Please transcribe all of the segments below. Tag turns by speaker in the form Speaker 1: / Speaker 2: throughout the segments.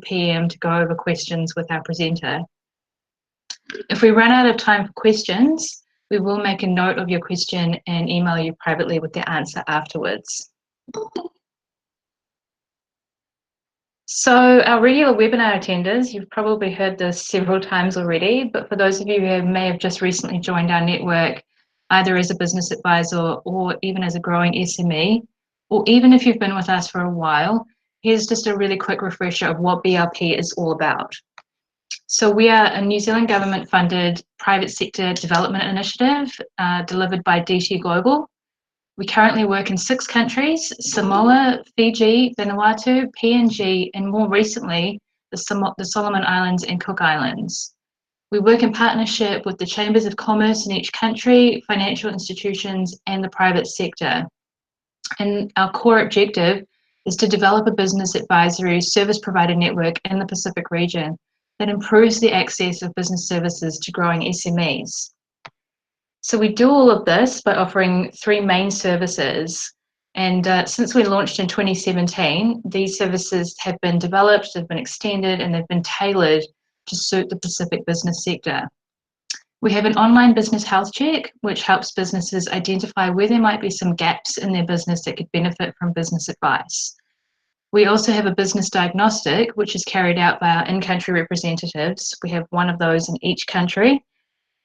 Speaker 1: PM to go over questions with our presenter. If we run out of time for questions, we will make a note of your question and email you privately with the answer afterwards. So our regular webinar attenders, you've probably heard this several times already, but for those of you who may have just recently joined our network, either as a business advisor or even as a growing SME, or even if you've been with us for a while, here's just a really quick refresher of what BLP is all about. So we are a New Zealand government funded private sector development initiative delivered by DT Global. We currently work in 6 countries: Samoa, Fiji, Vanuatu, PNG, and more recently, the Solomon Islands and Cook Islands. We work in partnership with the chambers of commerce in each country, financial institutions, and the private sector. And our core objective is to develop a business advisory service provider network in the Pacific region that improves the access of business services to growing SMEs. So we do all of this by offering 3 main services. And since we launched in 2017, these services have been developed, they've been extended, and they've been tailored to suit the Pacific business sector. We have an online business health check, which helps businesses identify where there might be some gaps in their business that could benefit from business advice. We also have a business diagnostic, which is carried out by our in-country representatives. We have one of those in each country.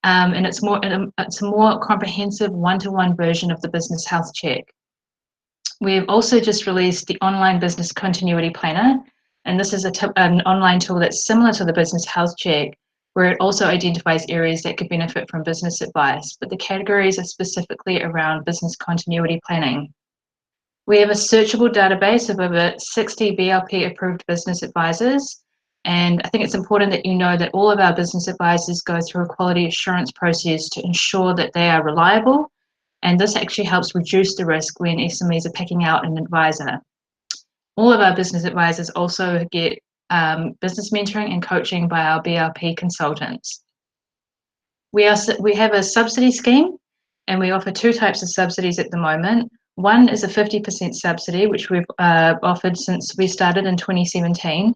Speaker 1: And it's a more comprehensive one-to-one version of the business health check. We've also just released the online business continuity planner, and this is an online tool that's similar to the business health check, where it also identifies areas that could benefit from business advice, but the categories are specifically around business continuity planning. We have a searchable database of over 60 BLP approved business advisors. And I think it's important that you know that all of our business advisors go through a quality assurance process to ensure that they are reliable. And this actually helps reduce the risk when SMEs are picking out an advisor. All of our business advisors also get business mentoring and coaching by our BLP consultants. We have a subsidy scheme, and we offer 2 types of subsidies at the moment. One is a 50% subsidy, which we've offered since we started in 2017.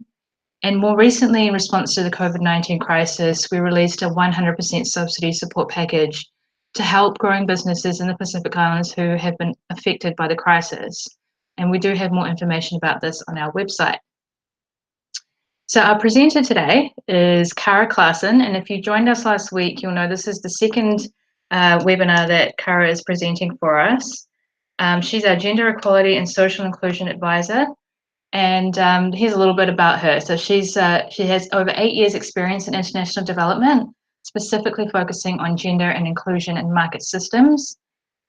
Speaker 1: And more recently, in response to the COVID-19 crisis, we released a 100% subsidy support package to help growing businesses in the Pacific Islands who have been affected by the crisis. And we do have more information about this on our website. So our presenter today is Klassen, and if you joined us last week, you'll know this is the second webinar that Kara is presenting for us. She's our Gender Equality and Social Inclusion Advisor. And here's a little bit about her. So she has over 8 years experience in international development, specifically focusing on gender and inclusion in market systems.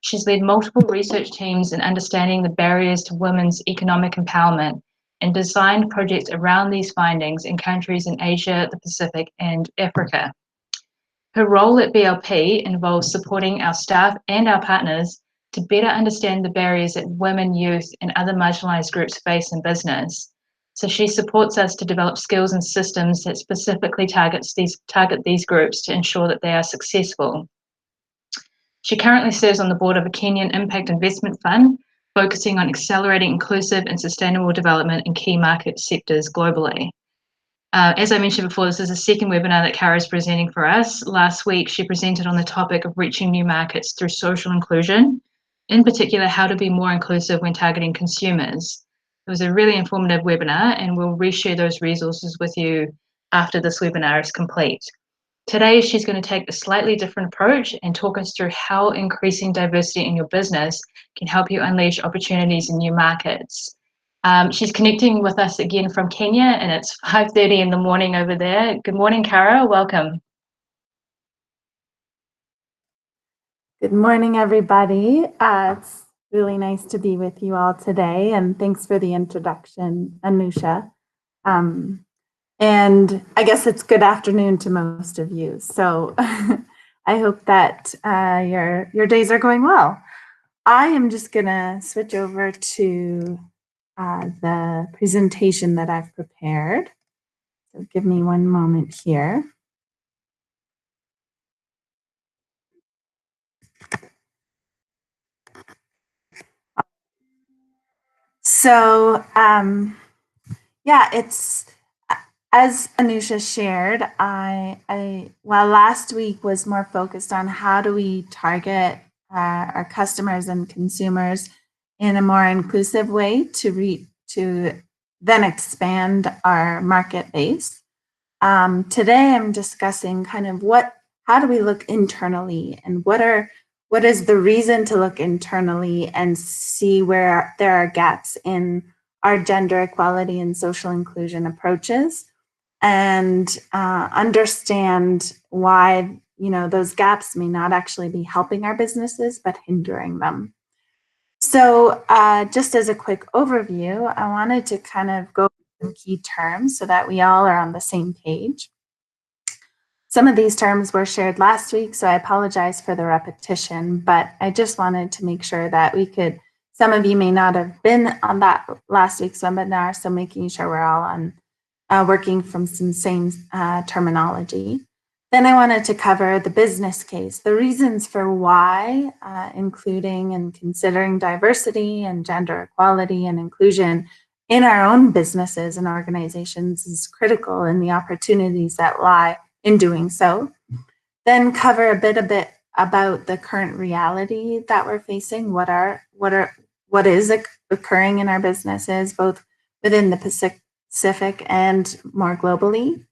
Speaker 1: She's led multiple research teams in understanding the barriers to women's economic empowerment and designed projects around these findings in countries in Asia, the Pacific, and Africa. Her role at BLP involves supporting our staff and our partners to better understand the barriers that women, youth, and other marginalized groups face in business. So she supports us to develop skills and systems that specifically target these groups to ensure that they are successful. She currently serves on the board of a Kenyan impact investment fund, focusing on accelerating inclusive and sustainable development in key market sectors globally. As I mentioned before, this is the second webinar that Kara is presenting for us. Last week, she presented on the topic of reaching new markets through social inclusion, in particular, how to be more inclusive when targeting consumers. It was a really informative webinar, and we'll reshare those resources with you after this webinar is complete. Today, she's going to take a slightly different approach and talk us through how increasing diversity in your business can help you unleash opportunities in new markets. She's connecting with us again from Kenya, and it's 5:30 in the morning over there. Good morning, Kara. Welcome.
Speaker 2: Good morning, everybody. It's really nice to be with you all today, and thanks for the introduction, Anusha. And I guess it's good afternoon to most of you. So I hope that your days are going well. I am just gonna switch over to the presentation that I've prepared. So give me one moment here. So yeah, as Anusha shared, while last week was more focused on how do we target our customers and consumers in a more inclusive way to then expand our market base. Today, I'm discussing kind of how do we look internally, and what is the reason to look internally and see where there are gaps in our gender equality and social inclusion approaches, and understand why those gaps may not actually be helping our businesses but hindering them. So just as a quick overview, I wanted to kind of go over some key terms so that we all are on the same page. Some of these terms were shared last week, so I apologize for the repetition, but I just wanted to make sure that some of you may not have been on that last week's webinar, so making sure we're all on working from some same terminology. Then I wanted to cover the business case, the reasons for why including and considering diversity and gender equality and inclusion in our own businesses and organizations is critical, and the opportunities that lie in doing so. Then cover a bit about the current reality that we're facing, what is occurring in our businesses, both within the Pacific and more globally.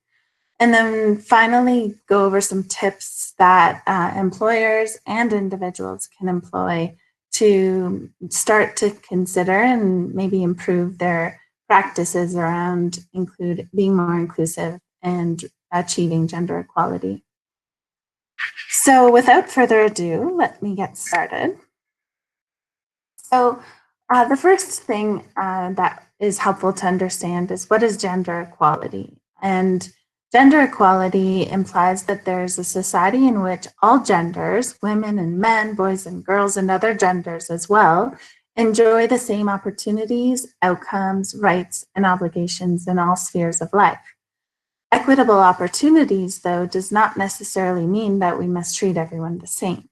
Speaker 2: And then finally, go over some tips that employers and individuals can employ to start to consider and maybe improve their practices around being more inclusive and achieving gender equality. So without further ado, let me get started. So the first thing that is helpful to understand is, what is gender equality? And gender equality implies that there's a society in which all genders, women and men, boys and girls, and other genders as well, enjoy the same opportunities, outcomes, rights, and obligations in all spheres of life. Equitable opportunities, though, does not necessarily mean that we must treat everyone the same.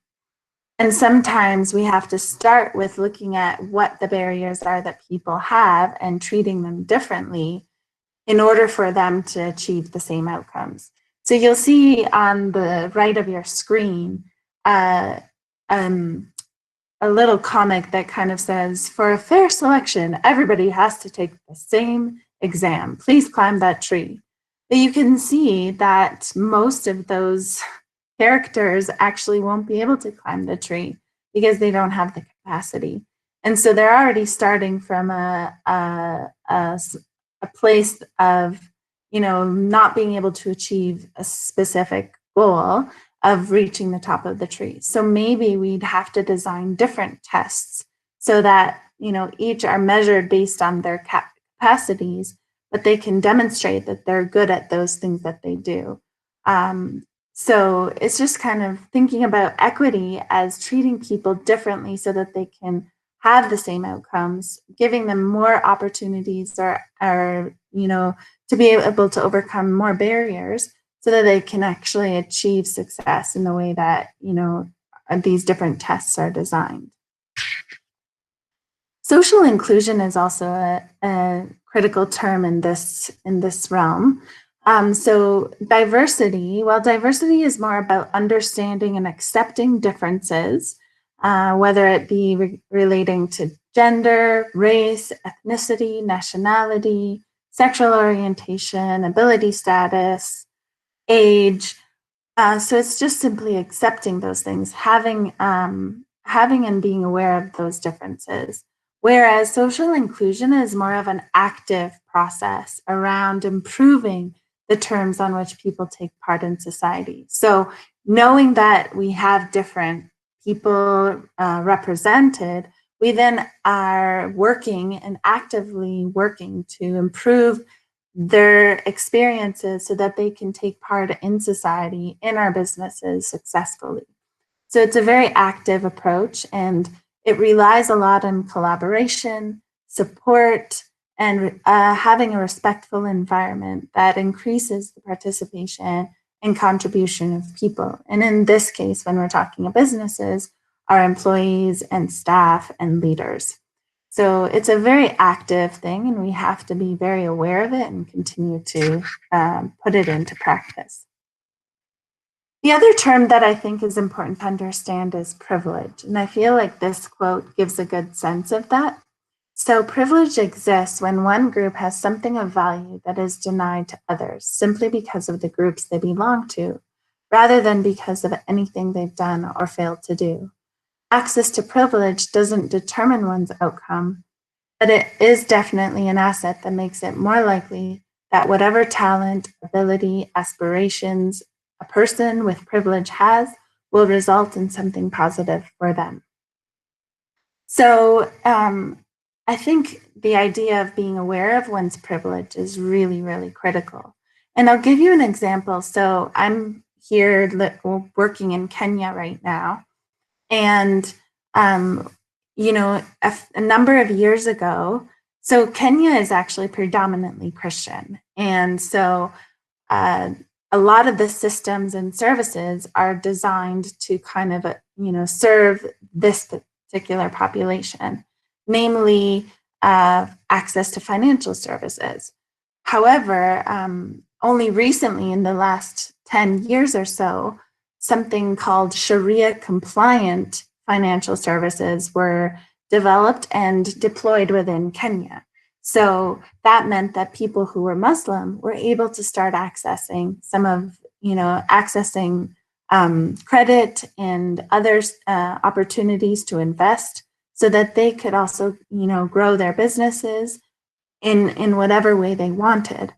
Speaker 2: And sometimes we have to start with looking at what the barriers are that people have and treating them differently in order for them to achieve the same outcomes. So you'll see on the right of your screen a little comic that kind of says, for a fair selection, everybody has to take the same exam. Please climb that tree. But you can see that most of those characters actually won't be able to climb the tree because they don't have the capacity. And so they're already starting from a place of, not being able to achieve a specific goal of reaching the top of the tree. So maybe we'd have to design different tests so that, each are measured based on their capacities, but they can demonstrate that they're good at those things that they do. So it's just kind of thinking about equity as treating people differently so that they can have the same outcomes, giving them more opportunities or to be able to overcome more barriers so that they can actually achieve success in the way that, these different tests are designed. Social inclusion is also a critical term in this realm. So diversity, while diversity is more about understanding and accepting differences, whether it be relating to gender, race, ethnicity, nationality, sexual orientation, ability status, age. So it's just simply accepting those things, having and being aware of those differences. Whereas social inclusion is more of an active process around improving the terms on which people take part in society. So knowing that we have different people represented, we then are working and actively working to improve their experiences so that they can take part in society, in our businesses successfully. So it's a very active approach, and it relies a lot on collaboration, support, and having a respectful environment that increases the participation and contribution of people. And in this case, when we're talking about businesses, our employees and staff and leaders. So it's a very active thing, and we have to be very aware of it and continue to put it into practice. The other term that I think is important to understand is privilege. And I feel like this quote gives a good sense of that. So privilege exists when one group has something of value that is denied to others simply because of the groups they belong to, rather than because of anything they've done or failed to do. Access to privilege doesn't determine one's outcome, but it is definitely an asset that makes it more likely that whatever talent, ability, aspirations a person with privilege has will result in something positive for them. So I think the idea of being aware of one's privilege is really, really critical. And I'll give you an example. So I'm here working in Kenya right now. And, you know, a number of years ago, so Kenya is actually predominantly Christian. And so a lot of the systems and services are designed to kind of, serve this particular population, namely access to financial services. However, only recently in the last 10 years or so, something called Sharia compliant financial services were developed and deployed within Kenya. So that meant that people who were Muslim were able to start accessing credit and other opportunities to invest so that they could also, grow their businesses in whatever way they wanted.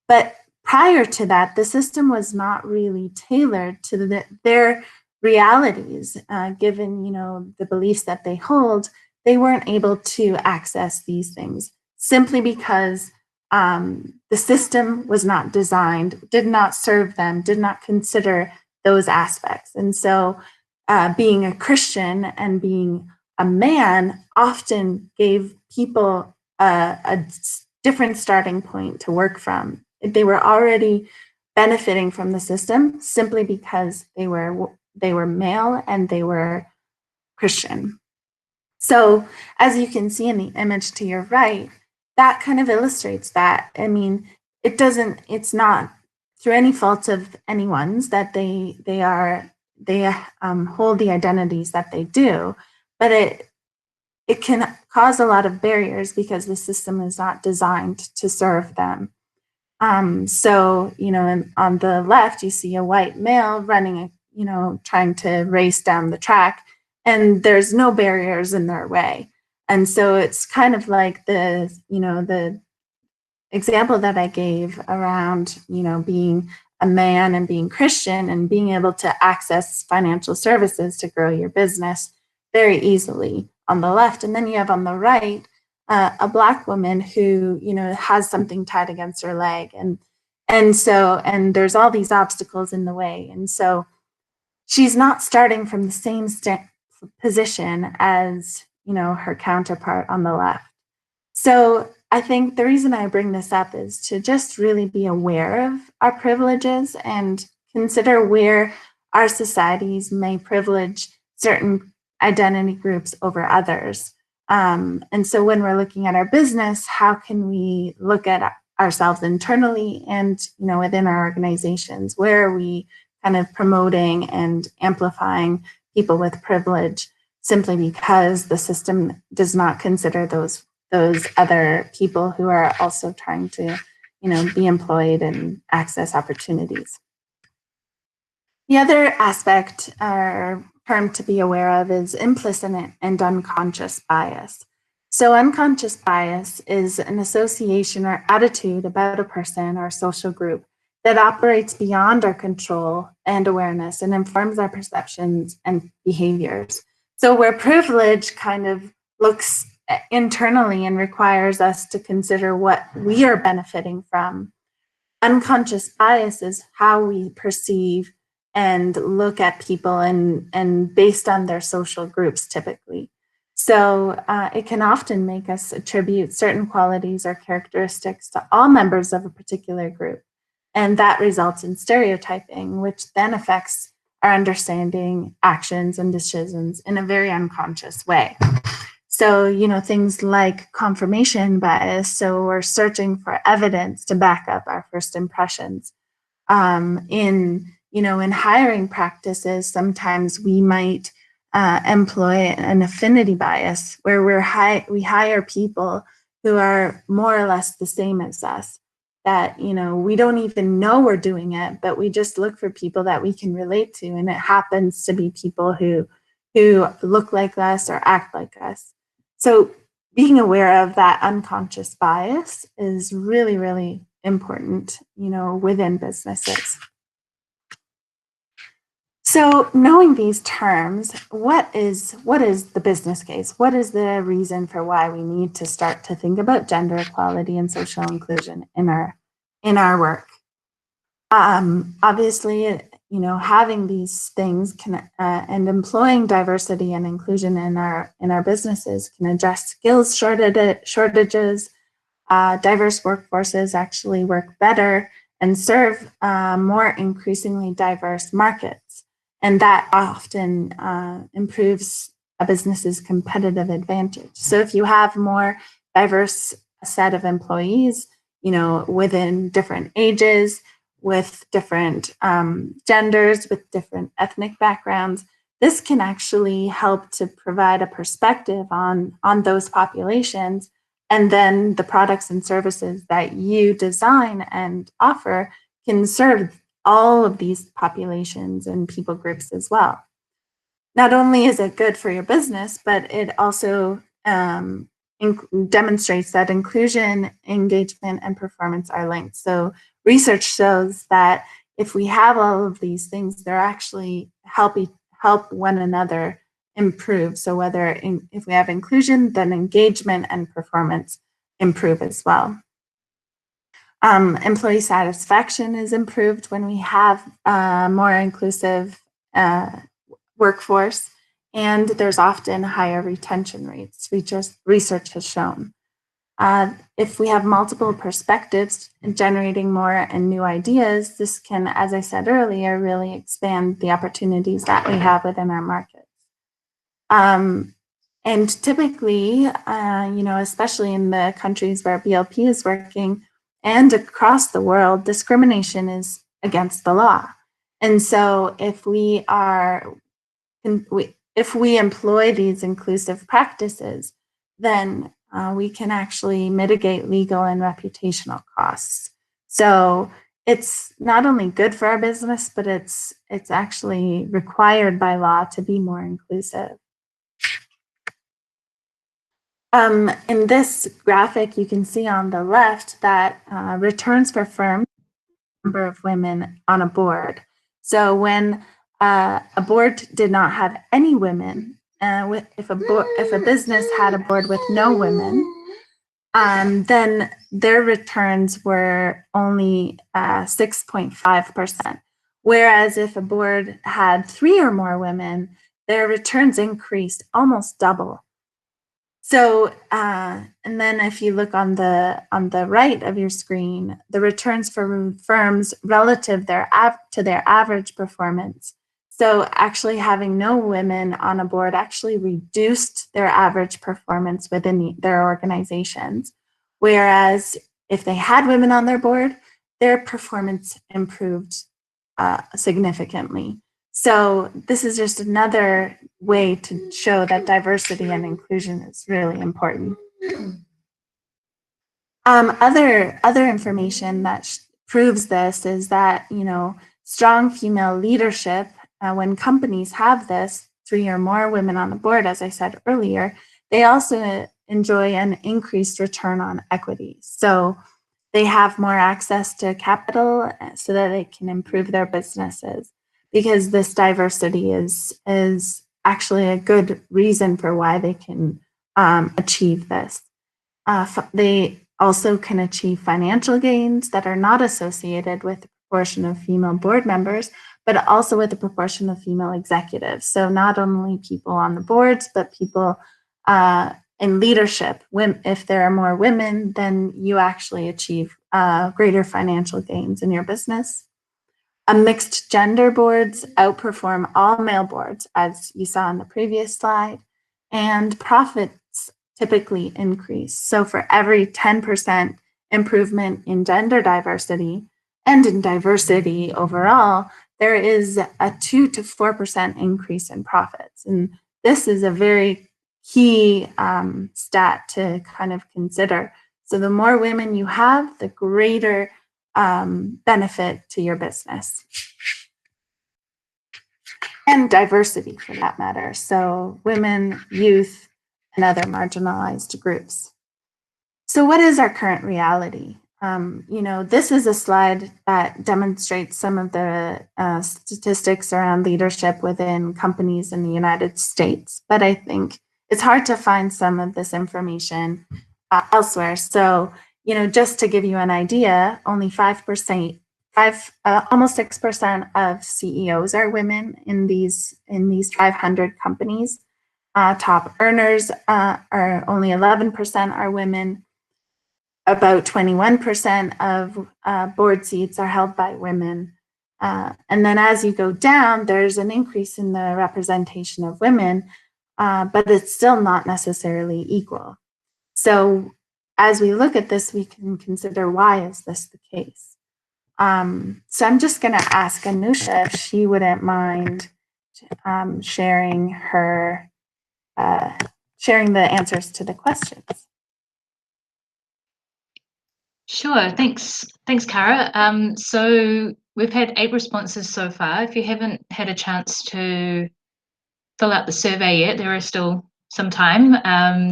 Speaker 2: But prior to that, the system was not really tailored to their realities, given, the beliefs that they hold. They weren't able to access these things simply because the system was not designed, did not serve them, did not consider those aspects. And so being a Christian and being a man often gave people a different starting point to work from. They were already benefiting from the system simply because they were male and they were Christian. So as you can see in the image to your right, that kind of illustrates that. I mean, it's not through any fault of anyone's that they hold the identities that they do, but it can cause a lot of barriers because the system is not designed to serve them. So, on the left, you see a white male running, trying to race down the track, and there's no barriers in their way. And so it's kind of like the example that I gave around, being a man and being Christian and being able to access financial services to grow your business very easily on the left. And then you have on the right, a Black woman who, has something tied against her leg. And there's all these obstacles in the way. And so she's not starting from the same position as, her counterpart on the left. So I think the reason I bring this up is to just really be aware of our privileges and consider where our societies may privilege certain identity groups over others. And so when we're looking at our business, how can we look at ourselves internally and, within our organizations? Where are we kind of promoting and amplifying people with privilege simply because the system does not consider those other people who are also trying to, be employed and access opportunities. The other aspect or term to be aware of is implicit and unconscious bias. So unconscious bias is an association or attitude about a person or social group that operates beyond our control and awareness and informs our perceptions and behaviors. So where privilege kind of looks internally and requires us to consider what we are benefiting from, unconscious bias is how we perceive and look at people and based on their social groups typically. So it can often make us attribute certain qualities or characteristics to all members of a particular group. And that results in stereotyping, which then affects our understanding, actions, and decisions in a very unconscious way. So, things like confirmation bias. So we're searching for evidence to back up our first impressions. In hiring practices, sometimes we might employ an affinity bias where we hire people who are more or less the same as us, that we don't even know we're doing it, but we just look for people that we can relate to, and it happens to be people who look like us or act like us. So being aware of that unconscious bias is really, really important, within businesses. So knowing these terms, what is the business case? What is the reason for why we need to start to think about gender equality and social inclusion in our work? Obviously, having these things can and employing diversity and inclusion in our businesses can address skills shortages. Diverse workforces actually work better and serve more increasingly diverse markets, and that often improves a business's competitive advantage. So if you have more diverse set of employees, within different ages, with different genders, with different ethnic backgrounds, this can actually help to provide a perspective on those populations. And then the products and services that you design and offer can serve all of these populations and people groups as well. Not only is it good for your business, but it also demonstrates that inclusion, engagement, and performance are linked. So research shows that if we have all of these things, they're actually help one another improve. So if we have inclusion, then engagement and performance improve as well. Employee satisfaction is improved when we have a more inclusive workforce, and there's often higher retention rates, research has shown. If we have multiple perspectives and generating more and new ideas, this can, as I said earlier, really expand the opportunities that we have within our markets. And typically, especially in the countries where BLP is working and across the world, discrimination is against the law. And so if we employ these inclusive practices, then we can actually mitigate legal and reputational costs. So it's not only good for our business, but it's actually required by law to be more inclusive. In this graphic, you can see on the left that returns for firms number of women on a board. So when a board did not have any women, if a business had a board with no women, then their returns were only 6.5%. Whereas if a board had 3 or more women, their returns increased almost double. So, and then if you look on the right of your screen, the returns for firms relative to their average performance. So actually having no women on a board actually reduced their average performance within their organizations. Whereas if they had women on their board, their performance improved significantly. So this is just another way to show that diversity and inclusion is really important. Other information that proves this is that, strong female leadership, when companies have this, 3 or more women on the board, as I said earlier, they also enjoy an increased return on equity. So they have more access to capital so that they can improve their businesses, because this diversity is actually a good reason for why they can achieve this. They also can achieve financial gains that are not associated with the proportion of female board members, but also with the proportion of female executives. So not only people on the boards, but people in leadership. If there are more women, then you actually achieve greater financial gains in your business. Mixed gender boards outperform all male boards, as you saw in the previous slide, and profits typically increase. So for every 10% improvement in gender diversity and in diversity overall, there is a 2 to 4% increase in profits. And this is a very key stat to kind of consider. So the more women you have, the greater benefit to your business. And diversity for that matter. So women, youth, and other marginalized groups. So what is our current reality? This is a slide that demonstrates some of the statistics around leadership within companies in the United States, but I think it's hard to find some of this information elsewhere. So, just to give you an idea, only 5%, almost 6% of CEOs are women in these 500 companies. Top earners are only 11% are women. About 21% of board seats are held by women. And then as you go down, there's an increase in the representation of women, but it's still not necessarily equal. So as we look at this, we can consider, why is this the case? So I'm just going to ask Anusha if she wouldn't mind sharing the answers to the questions.
Speaker 1: Sure, thanks, Cara. So we've had 8 responses so far. If you haven't had a chance to fill out the survey yet, there is still some time.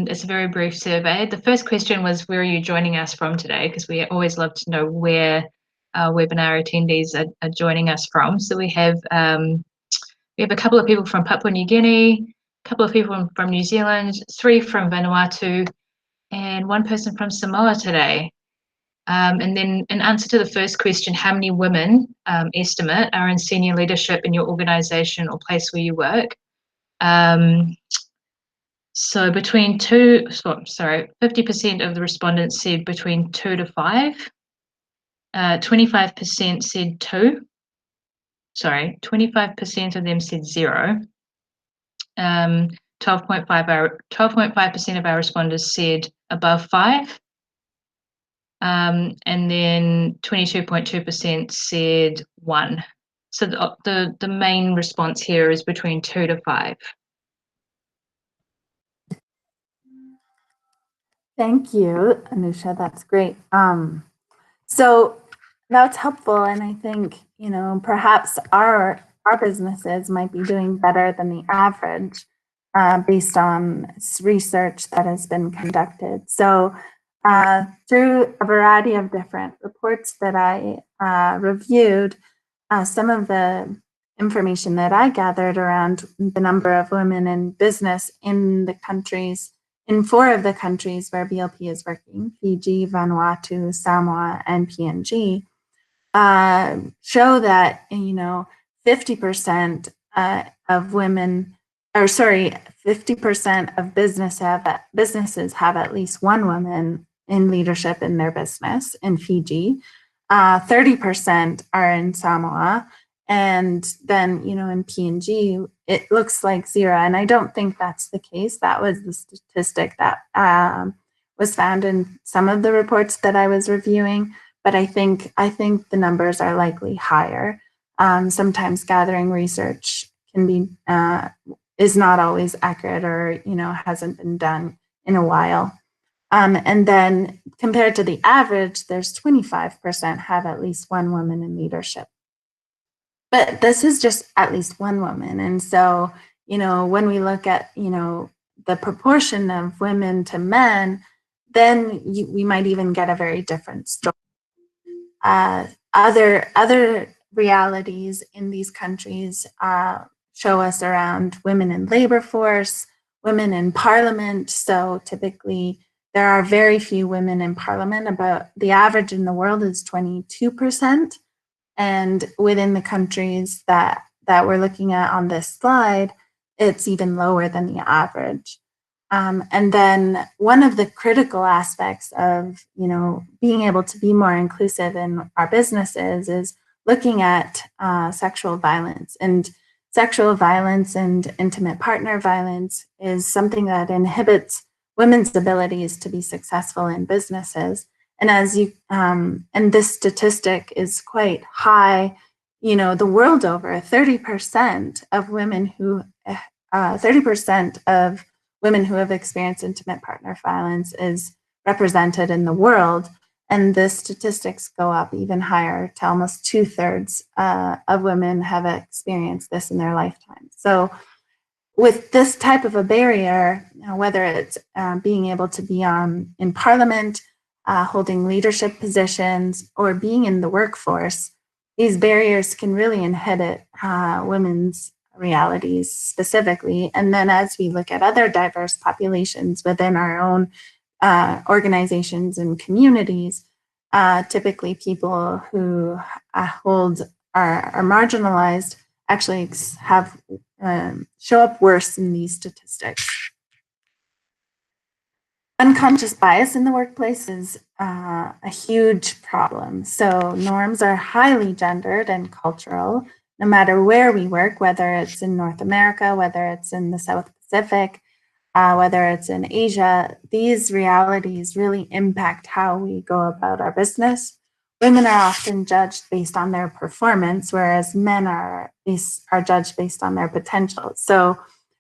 Speaker 1: It's a very brief survey. The first question was, where are you joining us from today? Because we always love to know where our webinar attendees are joining us from. So we have a couple of people from Papua New Guinea, a couple of people from New Zealand, 3 from Vanuatu, and 1 person from Samoa today. And then in answer to the first question, how many women estimate are in senior leadership in your organization or place where you work? So 50% of the respondents said between 2 to 5. 25% said 2. 25% of them said 0. 12.5% of our responders said above 5. And then 22.2% said 1. So the main response here is between 2 to 5.
Speaker 2: Thank you, Anusha. That's great. So that's helpful, and I think perhaps our businesses might be doing better than the average based on research that has been conducted. So through a variety of different reports that I reviewed, some of the information that I gathered around the number of women in business in the countries, in 4 of the countries where BLP is working, Fiji, Vanuatu, Samoa, and PNG, show that 50% of women, 50% of businesses have at least 1 woman in leadership in their business in Fiji. 30% are in Samoa, and then in PNG it looks like 0, and I don't think that's the case. That was the statistic that was found in some of the reports that I was reviewing, but I think the numbers are likely higher. Sometimes gathering research can be is not always accurate, or hasn't been done in a while. And then compared to the average, there's 25% have at least 1 woman in leadership. But this is just at least 1 woman. And so, when we look at, the proportion of women to men, then we might even get a very different story. Other realities in these countries show us around women in labor force, women in parliament. So typically, there are very few women in parliament. About the average in the world is 22%. And within the countries that we're looking at on this slide, it's even lower than the average. And then one of the critical aspects of being able to be more inclusive in our businesses is looking at sexual violence. And sexual violence and intimate partner violence is something that inhibits women's abilities to be successful in businesses. And as you, and this statistic is quite high, the world over. 30% of women who, 30% of women who have experienced intimate partner violence is represented in the world. And the statistics go up even higher to almost 2/3 of women have experienced this in their lifetime. So with this type of a barrier, whether it's being able to be in parliament, holding leadership positions, or being in the workforce, these barriers can really inhibit women's realities specifically. And then as we look at other diverse populations within our own organizations and communities, typically people who are marginalized actually have show up worse in these statistics. Unconscious bias in the workplace is a huge problem. So norms are highly gendered and cultural, no matter where we work, whether it's in North America, whether it's in the South Pacific, whether it's in Asia. These realities really impact how we go about our business. Women are often judged based on their performance, whereas men are judged based on their potential. So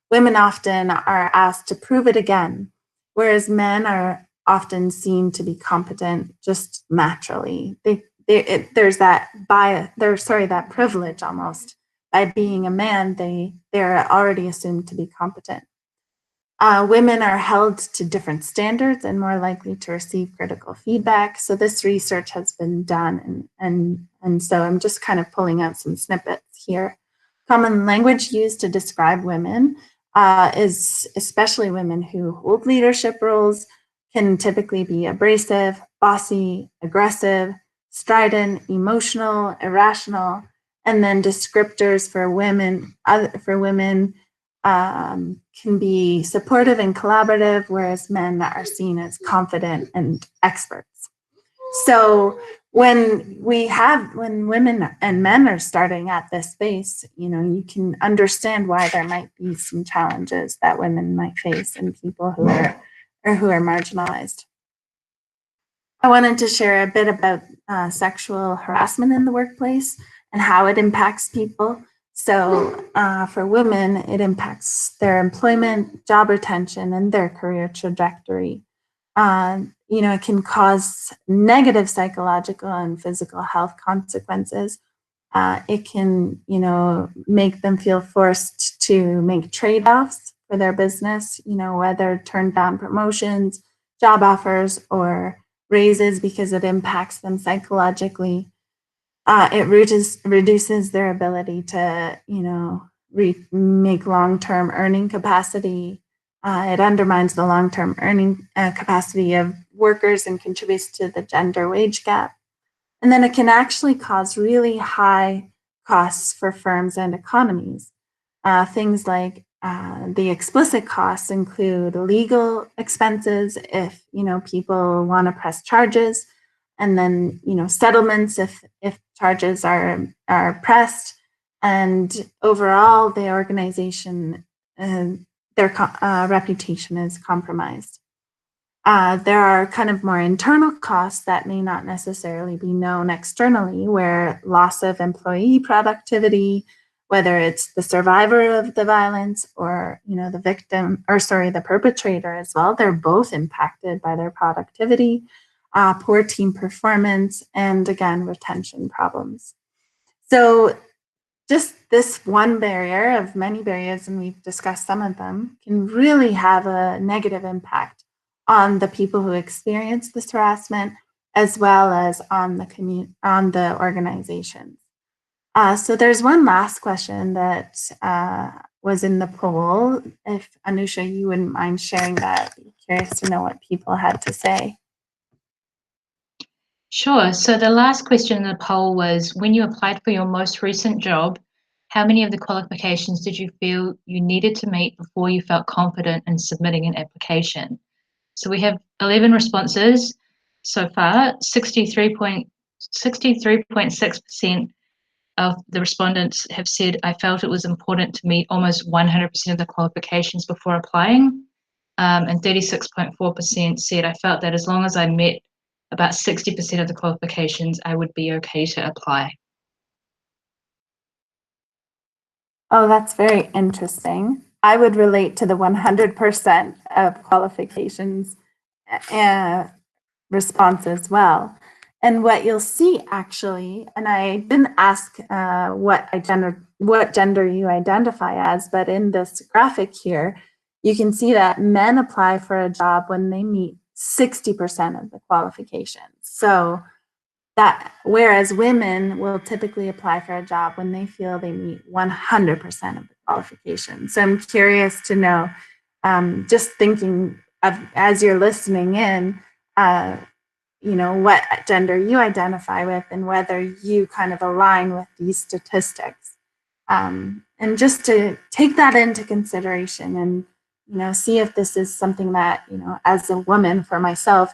Speaker 2: women often are asked to prove it again, whereas men are often seen to be competent just naturally. There's that bias, that privilege almost. By being a man, they're already assumed to be competent. Women are held to different standards and more likely to receive critical feedback. So this research has been done, and so I'm just kind of pulling out some snippets here. Common language used to describe women is especially women who hold leadership roles can typically be abrasive, bossy, aggressive, strident, emotional, irrational, and then descriptors for women can be supportive and collaborative, whereas men are seen as confident and experts. So when women and men are starting at this space, you can understand why there might be some challenges that women might face and people who are marginalized. I wanted to share a bit about sexual harassment in the workplace and how it impacts people. So for women, it impacts their employment, job retention, and their career trajectory. It can cause negative psychological and physical health consequences. It can, make them feel forced to make trade-offs for their business, whether turn down promotions, job offers, or raises because it impacts them psychologically. It reduces their ability to, make long-term earning capacity. It undermines the long-term earning capacity of workers and contributes to the gender wage gap. And then it can actually cause really high costs for firms and economies. Things like the explicit costs include legal expenses if, people want to press charges, and then, settlements if charges are pressed, and overall the organization, their reputation is compromised. There are kind of more internal costs that may not necessarily be known externally, where loss of employee productivity, whether it's the survivor of the violence or, the victim, the perpetrator as well, they're both impacted by their productivity, poor team performance, and again, retention problems. So just this one barrier of many barriers, and we've discussed some of them, can really have a negative impact on the people who experience this harassment, as well as on the organizations. So there's one last question that was in the poll. If Anusha, you wouldn't mind sharing that, I'd be curious to know what people had to say.
Speaker 1: Sure. So the last question in the poll was, when you applied for your most recent job, how many of the qualifications did you feel you needed to meet before you felt confident in submitting an application? So we have 11 responses so far. 63.6% of the respondents have said, I felt it was important to meet almost 100% of the qualifications before applying. and 36.4% said, I felt that as long as I met about 60% of the qualifications, I would be okay to apply.
Speaker 2: Oh, that's very interesting. I would relate to the 100% of qualifications response as well. And what you'll see actually, and I didn't ask what gender you identify as, but in this graphic here, you can see that men apply for a job when they meet 60% of the qualifications. So that, whereas women will typically apply for a job when they feel they meet 100% of the qualifications. So I'm curious to know, just thinking of, as you're listening in, you know, what gender you identify with and whether you kind of align with these statistics. And just to take that into consideration and, you know, see if this is something that, you know, as a woman for myself,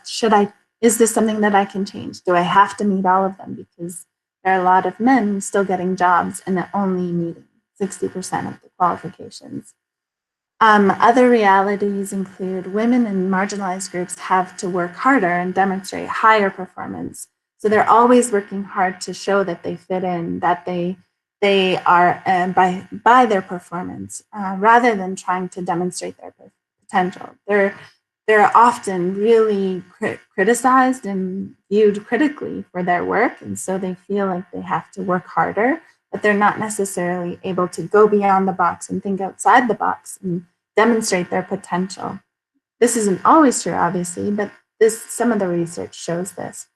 Speaker 2: is this something that I can change? Do I have to meet all of them? Because there are a lot of men still getting jobs and only meeting 60% of the qualifications. Other realities include women in marginalized groups have to work harder and demonstrate higher performance. So they're always working hard to show that they fit in, that they are by their performance, rather than trying to demonstrate their potential. They're often really criticized and viewed critically for their work, and so they feel like they have to work harder, but they're not necessarily able to go beyond the box and think outside the box and demonstrate their potential. This isn't always true, obviously, but some of the research shows this.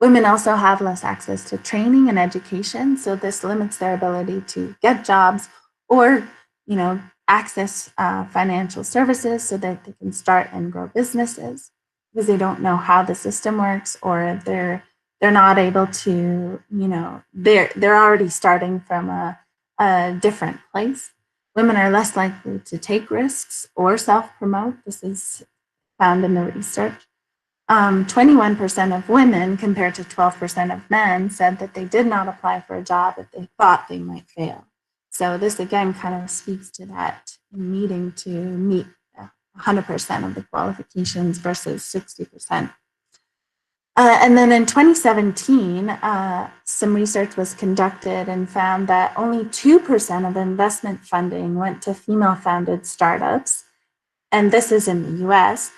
Speaker 2: Women also have less access to training and education, so this limits their ability to get jobs or, you know, access financial services so that they can start and grow businesses, because they don't know how the system works, or they're not able to, you know, they're already starting from a different place. Women are less likely to take risks or self-promote. This is found in the research. 21% of women compared to 12% of men said that they did not apply for a job if they thought they might fail. So this again kind of speaks to that needing to meet 100% of the qualifications versus 60%. And then in 2017, some research was conducted and found that only 2% of investment funding went to female-founded startups, and this is in the US,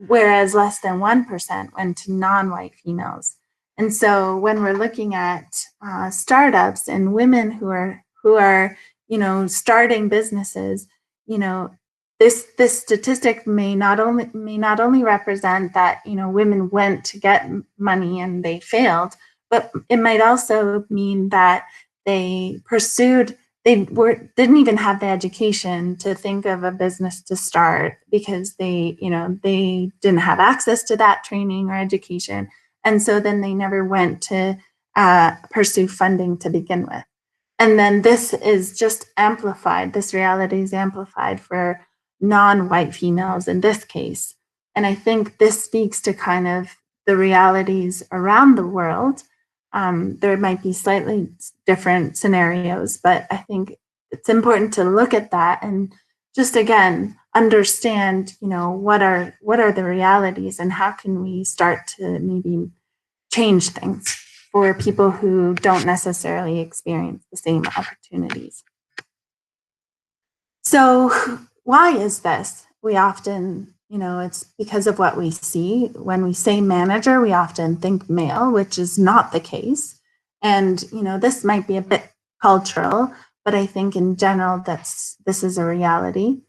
Speaker 2: whereas less than 1% went to non-white females. And so when we're looking at startups and women who are, you know, starting businesses, you know, this statistic may not only represent that, you know, women went to get money and they failed, but it might also mean that they didn't even have the education to think of a business to start, because they didn't have access to that training or education. And so then they never went to pursue funding to begin with. And then this is just amplified. This reality is amplified for non-white females in this case. And I think this speaks to kind of the realities around the world. There might be slightly different scenarios, but I think it's important to look at that and just again understand, you know, what are the realities and how can we start to maybe change things for people who don't necessarily experience the same opportunities. So why is this? We often, you know, it's because of what we see. When we say manager, we often think male, which is not the case. And, you know, this might be a bit cultural, but I think in general, this is a reality.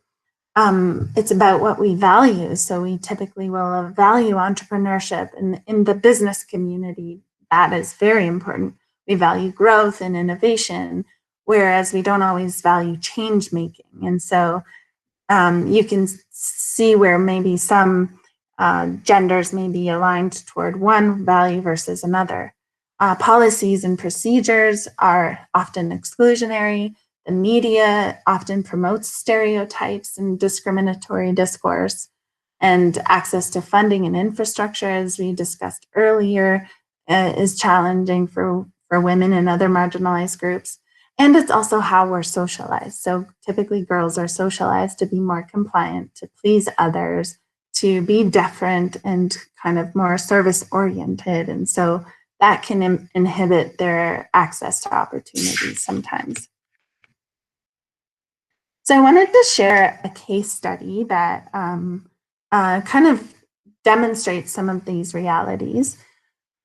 Speaker 2: It's about what we value. So we typically will value entrepreneurship, and in the business community, that is very important. We value growth and innovation, whereas we don't always value change making. And so you can see where maybe some genders may be aligned toward one value versus another. Policies and procedures are often exclusionary. The media often promotes stereotypes and discriminatory discourse. And access to funding and infrastructure, as we discussed earlier, is challenging for women and other marginalized groups. And it's also how we're socialized. So typically girls are socialized to be more compliant, to please others, to be different and kind of more service oriented. And so that can inhibit their access to opportunities sometimes. So I wanted to share a case study that kind of demonstrates some of these realities.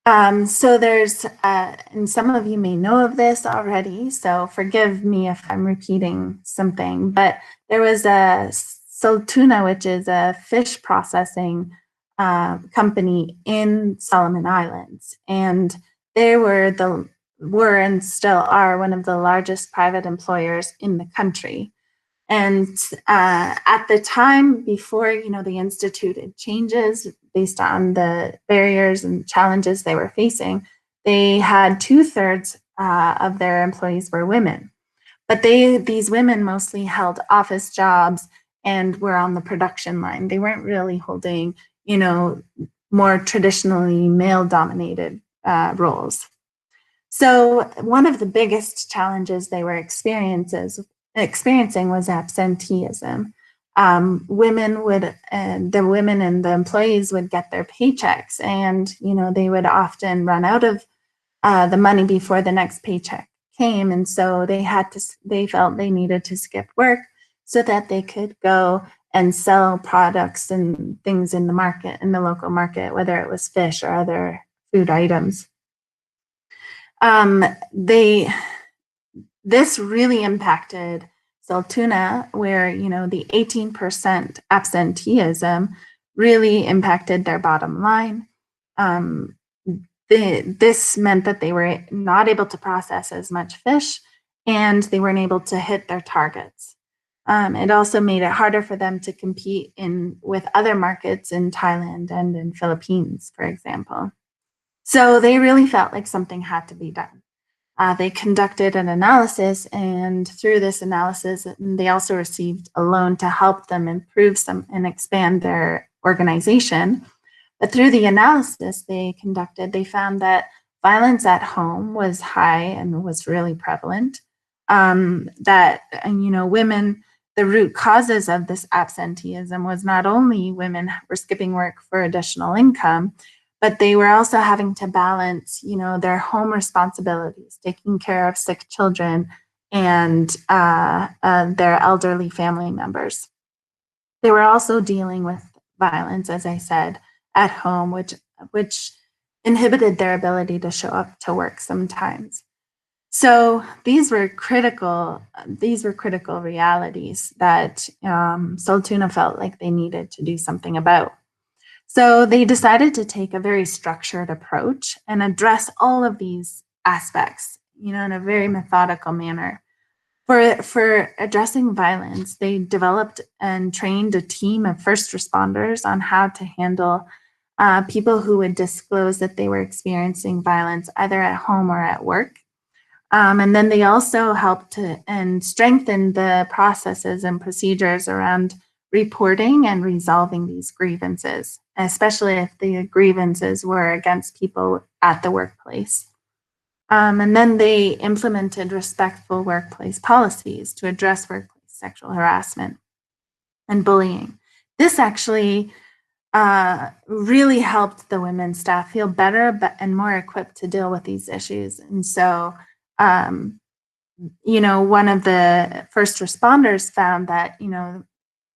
Speaker 2: So there's, and some of you may know of this already, so forgive me if I'm repeating something, but there was a SolTuna, which is a fish processing company in Solomon Islands. And they were and still are one of the largest private employers in the country. And at the time, before they instituted changes based on the barriers and challenges they were facing, they had 2/3 of their employees were women. But these women mostly held office jobs and were on the production line. They weren't really holding, more traditionally male-dominated roles. So one of the biggest challenges they were experiencing was absenteeism. The women and the employees would get their paychecks, and they would often run out of the money before the next paycheck came, and so they felt they needed to skip work so that they could go and sell products and things in the local market, whether it was fish or other food items. This really impacted SolTuna, where the 18% absenteeism really impacted their bottom line. This meant that they were not able to process as much fish, and they weren't able to hit their targets. It also made it harder for them to compete with other markets in Thailand and in Philippines, for example. So they really felt like something had to be done. They conducted an analysis, and through this analysis, they also received a loan to help them improve and expand their organization. But through the analysis they conducted, they found that violence at home was high and was really prevalent. That women, the root causes of this absenteeism was not only women were skipping work for additional income, but they were also having to balance, their home responsibilities, taking care of sick children and their elderly family members. They were also dealing with violence, as I said, at home, which inhibited their ability to show up to work sometimes. So these were critical realities that SolTuna felt like they needed to do something about. So they decided to take a very structured approach and address all of these aspects, in a very methodical manner. For addressing violence, they developed and trained a team of first responders on how to handle people who would disclose that they were experiencing violence either at home or at work. And then they also helped and strengthened the processes and procedures around reporting and resolving these grievances, especially if the grievances were against people at the workplace. And then they implemented respectful workplace policies to address workplace sexual harassment and bullying. This actually really helped the women staff feel better and more equipped to deal with these issues. And so, one of the first responders found that,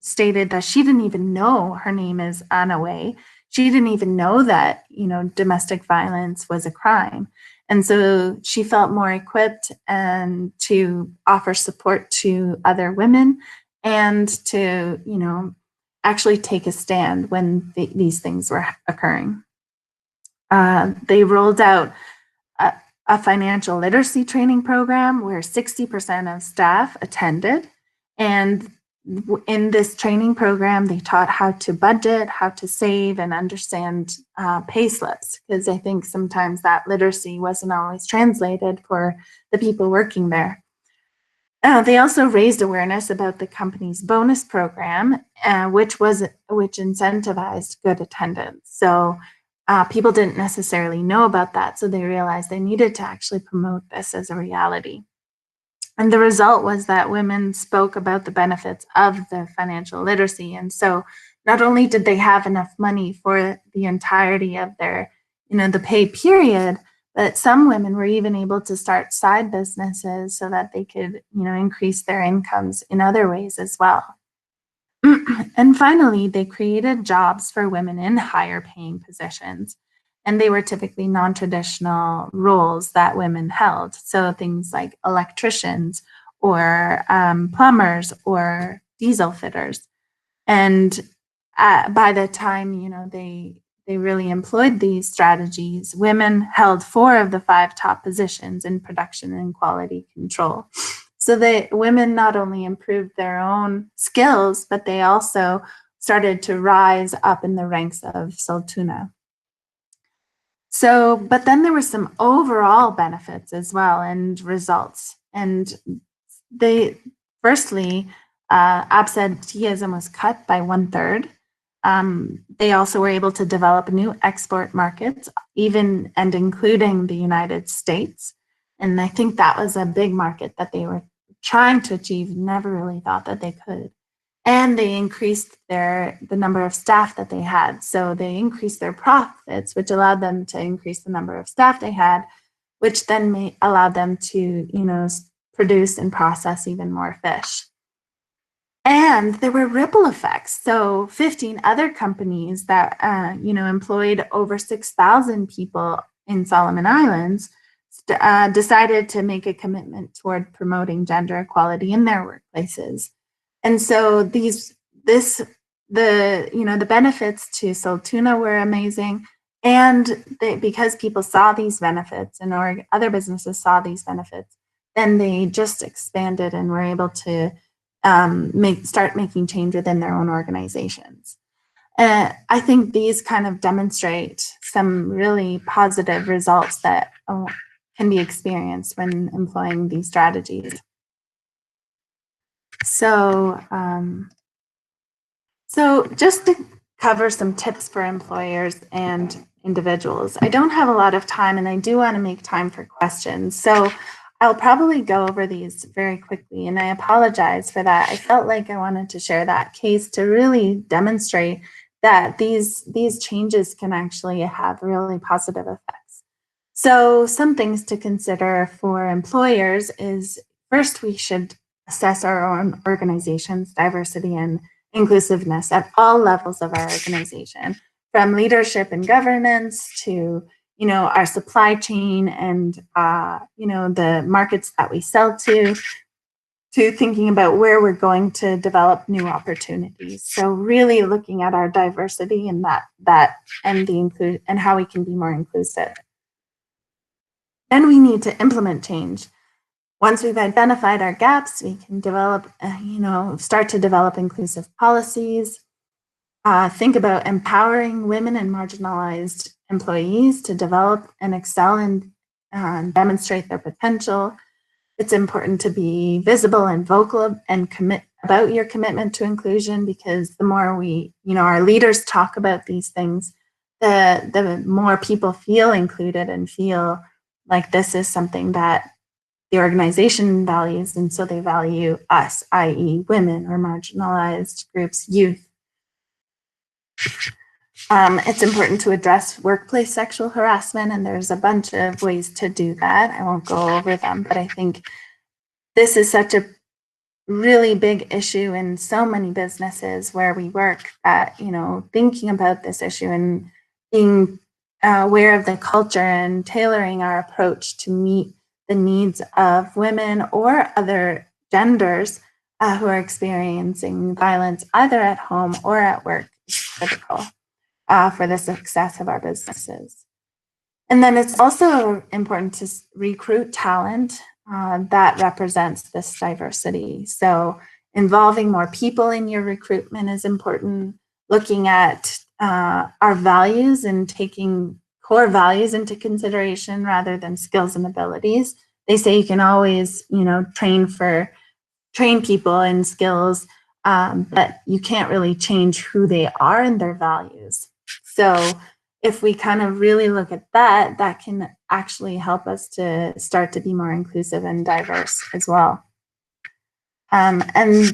Speaker 2: stated that she didn't even know her name is Anna Wei. She didn't even know that, domestic violence was a crime. And so she felt more equipped and to offer support to other women and to, actually take a stand when these things were occurring. They rolled out a financial literacy training program where 60% of staff attended. And in this training program, they taught how to budget, how to save, and understand pay slips, because I think sometimes that literacy wasn't always translated for the people working there. They also raised awareness about the company's bonus program, which incentivized good attendance. So people didn't necessarily know about that, so they realized they needed to actually promote this as a reality. And the result was that women spoke about the benefits of the financial literacy. And so not only did they have enough money for the entirety of their, the pay period, but some women were even able to start side businesses so that they could, increase their incomes in other ways as well. And finally, they created jobs for women in higher paying positions. And they were typically non-traditional roles that women held. So things like electricians or plumbers or diesel fitters. And by the time, they really employed these strategies, women held 4 of the 5 top positions in production and quality control. So the women not only improved their own skills, but they also started to rise up in the ranks of SolTuna. So, but then there were some overall benefits as well and results. And firstly, absenteeism was cut by 1/3. They also were able to develop new export markets, even and including the United States. And I think that was a big market that they were trying to achieve, never really thought that they could. And they increased the number of staff that they had. So they increased their profits, which allowed them to increase the number of staff they had, which then allowed them to, produce and process even more fish. And there were ripple effects. So 15 other companies that, employed over 6,000 people in Solomon Islands decided to make a commitment toward promoting gender equality in their workplaces. And so the benefits to SolTuna were amazing. And because people saw these benefits and other businesses saw these benefits, then they just expanded and were able to start making change within their own organizations. I think these kind of demonstrate some really positive results that can be experienced when employing these strategies. So just to cover some tips for employers and individuals. I don't have a lot of time and I do want to make time for questions. So I'll probably go over these very quickly and I apologize for that. I felt like I wanted to share that case to really demonstrate that these changes can actually have really positive effects. So some things to consider for employers is first, we should assess our own organization's diversity and inclusiveness at all levels of our organization, from leadership and governance to, our supply chain and, the markets that we sell to thinking about where we're going to develop new opportunities. So really looking at our diversity and and how we can be more inclusive. Then we need to implement change. Once we've identified our gaps, we can develop, start to develop inclusive policies, think about empowering women and marginalized employees to develop and excel and demonstrate their potential. It's important to be visible and vocal and commit about your commitment to inclusion, because the more our leaders talk about these things, the more people feel included and feel like this is something that the organization values, and so they value us, i.e. women or marginalized groups, youth. It's important to address workplace sexual harassment, and there's a bunch of ways to do that. I won't go over them, but I think this is such a really big issue in so many businesses where we work that, thinking about this issue and being aware of the culture and tailoring our approach to meet the needs of women or other genders who are experiencing violence either at home or at work is critical for the success of our businesses. And then it's also important to recruit talent that represents this diversity. So involving more people in your recruitment is important. Looking at our values and taking core values into consideration rather than skills and abilities. They say you can always, train people in skills, but you can't really change who they are and their values. So if we kind of really look at that, that can actually help us to start to be more inclusive and diverse as well. And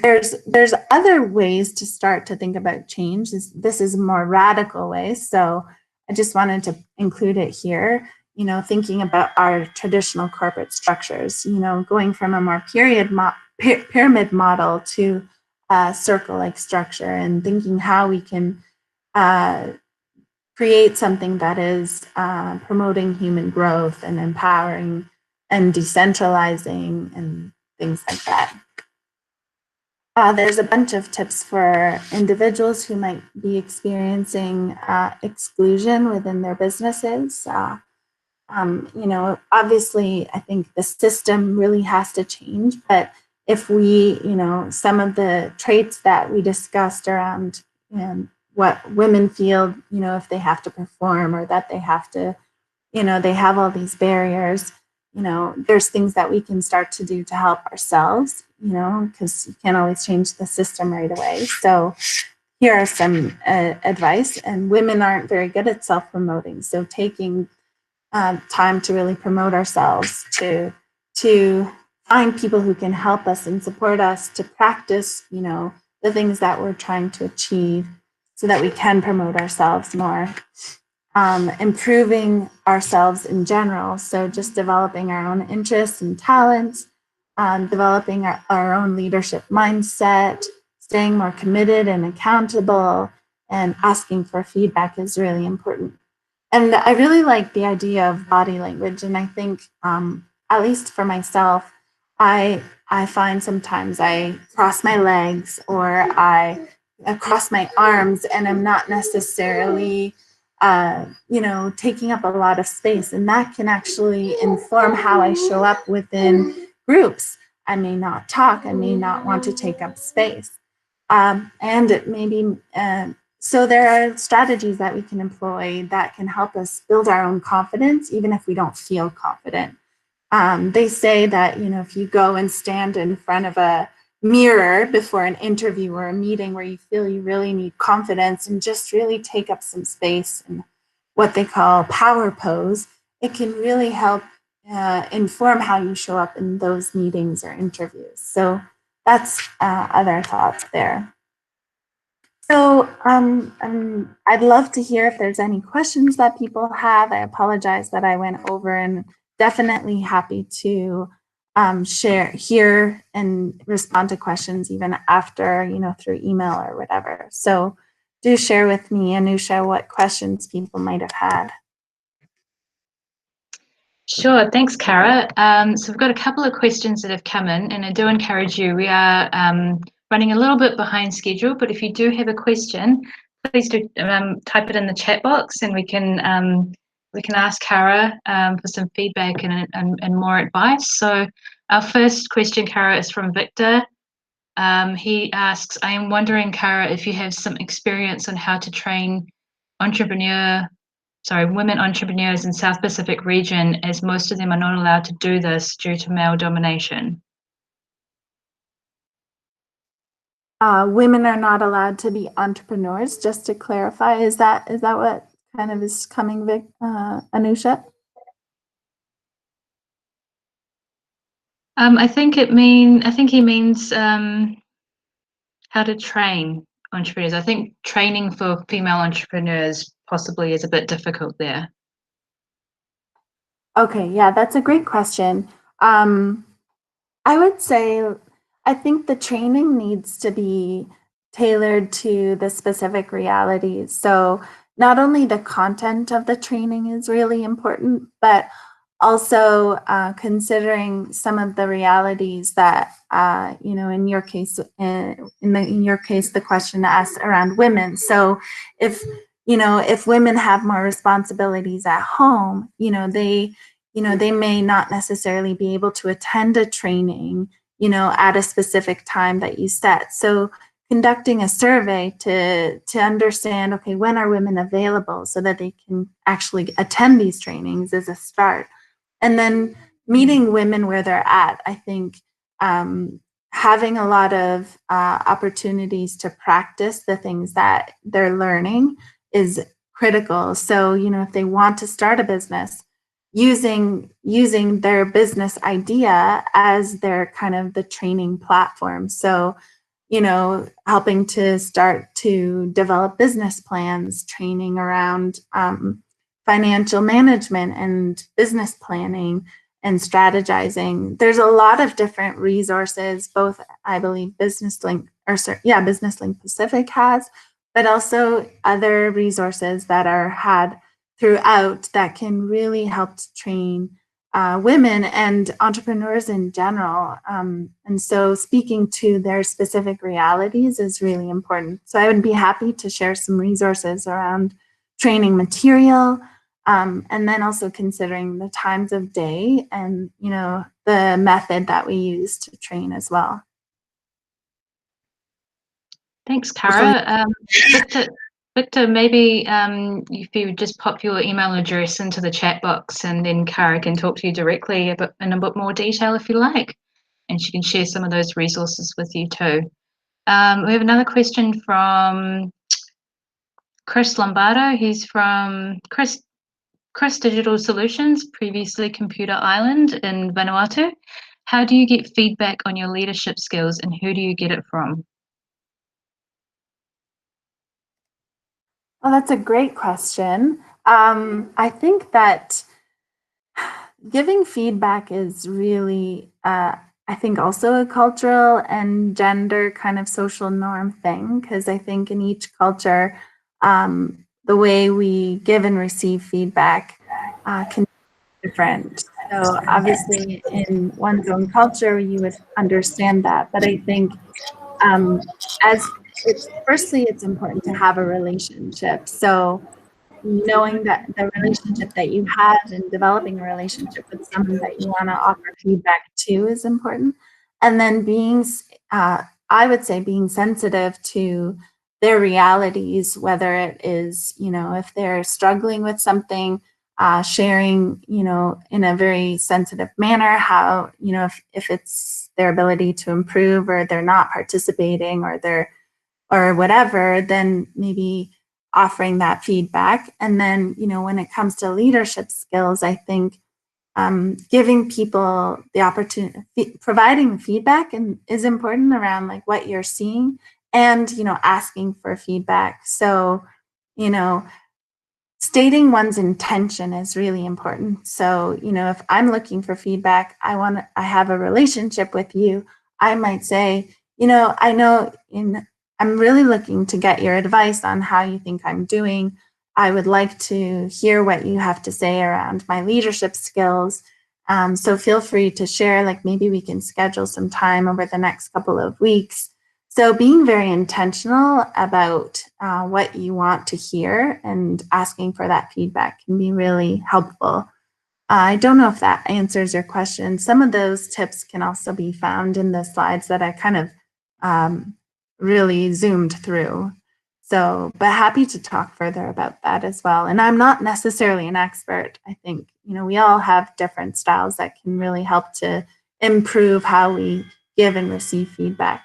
Speaker 2: there's other ways to start to think about change. This is a more radical way, so I just wanted to include it here. You know, thinking about our traditional corporate structures. You know, going from a more pyramid model to a circle-like structure, and thinking how we can create something that is promoting human growth and empowering and decentralizing and things like that. There's a bunch of tips for individuals who might be experiencing exclusion within their businesses. You know, obviously, I think the system really has to change, but if we, you know, some of the traits that we discussed around what women feel, you know, if they have to perform or that they have to, you know, they have all these barriers, you know, there's things that we can start to do to help ourselves, you know, because you can't always change the system right away. So here are some advice, and women aren't very good at self-promoting. So taking time to really promote ourselves, to find people who can help us and support us to practice, you know, the things that we're trying to achieve so that we can promote ourselves more. Improving ourselves in general, so just developing our own interests and talents, developing our own leadership mindset, staying more committed and accountable, and asking for feedback is really important. And I really like the idea of body language, and I think, at least for myself, I find sometimes I cross my legs or I cross my arms, and I'm not necessarily you know, taking up a lot of space, and that can actually inform how I show up within groups. I may not talk, I may not want to take up space. And it maybe, so there are strategies that we can employ that can help us build our own confidence, even if we don't feel confident. They say that, you know, if you go and stand in front of a mirror before an interview or a meeting where you feel you really need confidence and just really take up some space and what they call power pose, it can really help inform how you show up in those meetings or interviews. So that's other thoughts there. So I'd love to hear if there's any questions that people have. I apologize that I went over, and definitely happy to share here and respond to questions even after, you know, through email or whatever. So do share with me, Anusha, what questions people might have had.
Speaker 1: Sure, thanks, Cara. So we've got a couple of questions that have come in, and I do encourage you. We are running a little bit behind schedule, but if you do have a question, please do type it in the chat box, and we can ask Cara for some feedback and more advice. So our first question, Cara, is from Victor. He asks, I am wondering, Cara, if you have some experience on how to train women entrepreneurs in South Pacific region, as most of them are not allowed to do this due to male domination.
Speaker 2: Women are not allowed to be entrepreneurs, just to clarify. Is that what kind of is coming, Anusha?
Speaker 1: I think he means how to train entrepreneurs. I think training for female entrepreneurs possibly is a bit difficult there.
Speaker 2: Okay, yeah, that's a great question. I would say, I think the training needs to be tailored to the specific realities. So not only the content of the training is really important, but also considering some of the realities that, you know, in your case, the question asked around women. So if, you know, if women have more responsibilities at home, you know, they may not necessarily be able to attend a training, you know, at a specific time that you set. So conducting a survey to understand, okay, when are women available so that they can actually attend these trainings is a start. And then meeting women where they're at. I think having a lot of opportunities to practice the things that they're learning is critical. So, you know, if they want to start a business, using their business idea as their kind of the training platform. So, helping to start to develop business plans, training around financial management and business planning and strategizing. There's a lot of different resources, both I believe Business Link Pacific has, but also other resources that are had throughout that can really help to train women and entrepreneurs in general. And so speaking to their specific realities is really important. So I would be happy to share some resources around training material, and then also considering the times of day and, the method that we use to train as well.
Speaker 1: Thanks, Cara. Victor, maybe if you just pop your email address into the chat box, and then Cara can talk to you directly in a bit more detail if you like, and she can share some of those resources with you too. We have another question from Chris Lombardo. He's from Chris Digital Solutions, previously Computer Island in Vanuatu. How do you get feedback on your leadership skills, and who do you get it from?
Speaker 2: Well, that's a great question. I think that giving feedback is really, I think, also a cultural and gender kind of social norm thing, because I think in each culture, the way we give and receive feedback can be different. So obviously in one's own culture, you would understand that. But I think firstly, it's important to have a relationship. So knowing that the relationship that you have and developing a relationship with someone that you want to offer feedback to is important. And then I would say being sensitive to their realities, whether it is, if they're struggling with something, sharing, in a very sensitive manner, how, if it's their ability to improve or they're not participating or whatever, then maybe offering that feedback. And then, when it comes to leadership skills, I think giving people the opportunity, providing feedback is important around like what you're seeing and, asking for feedback. So, stating one's intention is really important. So, if I'm looking for feedback, I have a relationship with you, I might say, I know I'm really looking to get your advice on how you think I'm doing. I would like to hear what you have to say around my leadership skills. So feel free to share, like maybe we can schedule some time over the next couple of weeks. So being very intentional about what you want to hear and asking for that feedback can be really helpful. I don't know if that answers your question. Some of those tips can also be found in the slides that I kind of really zoomed through. So, but happy to talk further about that as well. And I'm not necessarily an expert. I think, we all have different styles that can really help to improve how we give and receive feedback.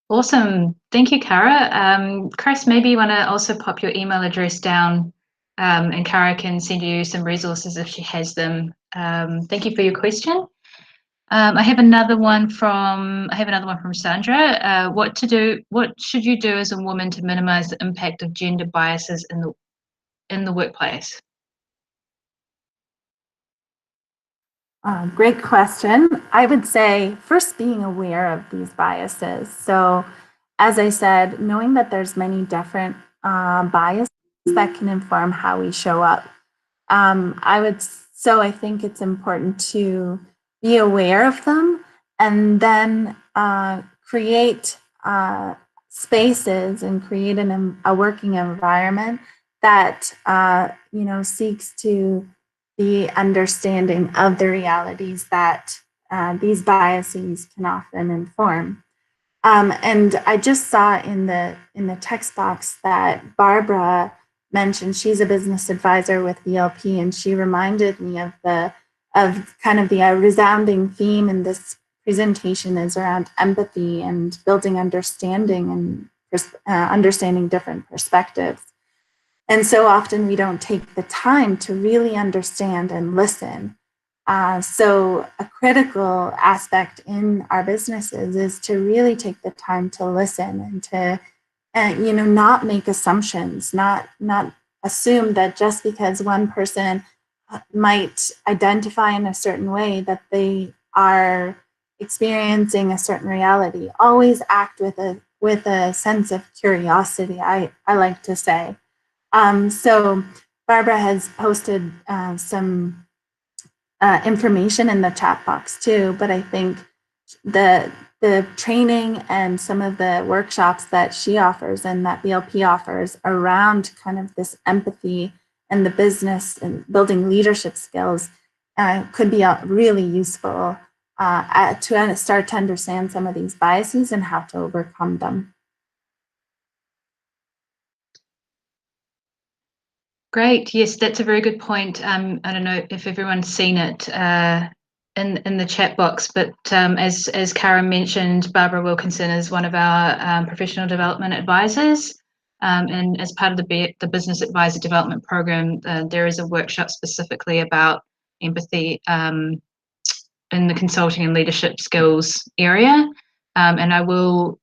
Speaker 1: Awesome. Thank you, Cara. Chris, maybe you want to also pop your email address down, and Cara can send you some resources if she has them. Thank you for your question. I have another one from Sandra. What should you do as a woman to minimize the impact of gender biases in the workplace?
Speaker 2: Great question. I would say first being aware of these biases. So as I said, knowing that there's many different biases that can inform how we show up. I think it's important to be aware of them and then create spaces and create a working environment that seeks to be understanding of the realities that these biases can often inform. And I just saw in the text box that Barbara mentioned she's a business advisor with BLP, and she reminded me of kind of the resounding theme in this presentation is around empathy and building understanding and understanding different perspectives. And so often we don't take the time to really understand and listen. So a critical aspect in our businesses is to really take the time to listen and to, not make assumptions, not assume that just because one person might identify in a certain way that they are experiencing a certain reality. Always act with a sense of curiosity, I like to say. So Barbara has posted some information in the chat box too, but I think the training and some of the workshops that she offers and that BLP offers around kind of this empathy and the business and building leadership skills could be really useful to start to understand some of these biases and how to overcome them.
Speaker 1: Great. Yes, that's a very good point. I don't know if everyone's seen it in the chat box, but as Karen mentioned, Barbara Wilkinson is one of our professional development advisors. And as part of the Business Advisor Development Program, there is a workshop specifically about empathy in the consulting and leadership skills area. And I will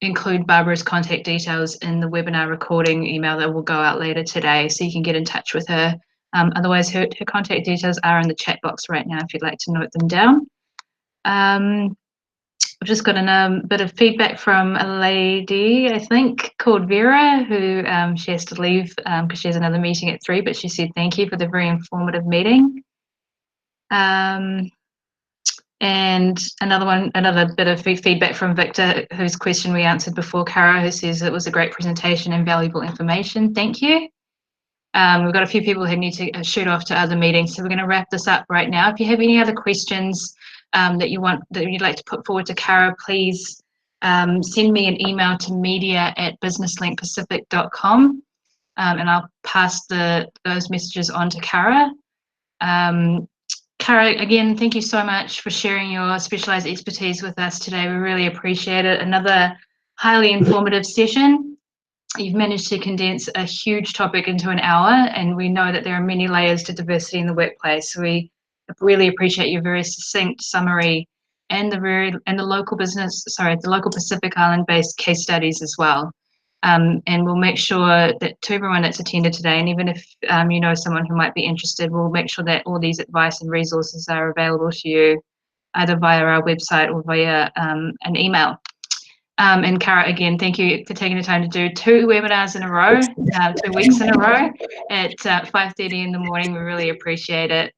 Speaker 1: include Barbara's contact details in the webinar recording email that will go out later today, so you can get in touch with her. Otherwise, her contact details are in the chat box right now if you'd like to note them down. I've just got a bit of feedback from a lady, I think, called Vera, who she has to leave because she has another meeting at 3, but she said thank you for the very informative meeting. And another bit of feedback from Victor, whose question we answered before, Cara, who says it was a great presentation and valuable information. Thank you. We've got a few people who need to shoot off to other meetings, so we're going to wrap this up right now. If you have any other questions that you'd like to put forward to Cara, please send me an email to media@businesslinkpacific.com, and I'll pass those messages on to Cara. Cara, again, thank you so much for sharing your specialized expertise with us today. We really appreciate it. Another highly informative session. You've managed to condense a huge topic into an hour, and we know that there are many layers to diversity in the workplace. We really appreciate your very succinct summary and the local Pacific Island-based case studies as well. And we'll make sure that to everyone that's attended today, and even if you know someone who might be interested, we'll make sure that all these advice and resources are available to you either via our website or via an email. And Cara, again, thank you for taking the time to do 2 webinars in a row, 2 weeks in a row at 5:30 in the morning. We really appreciate it.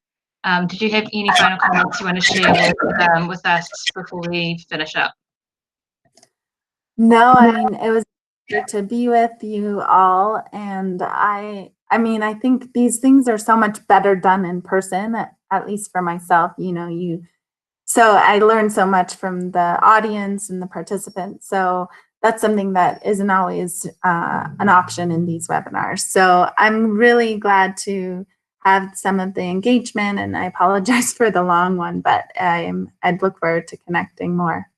Speaker 1: Did you have any final comments you want to share with us before we finish up?
Speaker 2: No, I mean, it was good to be with you all, and I think these things are so much better done in person, at least for myself. So I learned so much from the audience and the participants. So that's something that isn't always an option in these webinars. So I'm really glad to have some of the engagement, and I apologize for the long one, but I'd look forward to connecting more.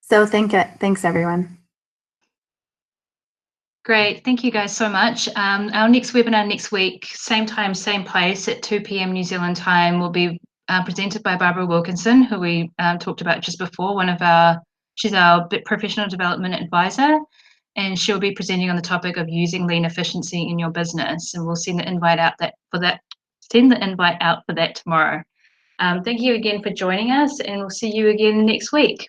Speaker 2: So thanks everyone.
Speaker 1: Great, thank you guys so much. Our next webinar next week, same time, same place at 2 p.m. New Zealand time, will be presented by Barbara Wilkinson, who we talked about just before. She's our professional development advisor, and she'll be presenting on the topic of using lean efficiency in your business. And we'll send the invite out for that tomorrow. Thank you again for joining us, and we'll see you again next week.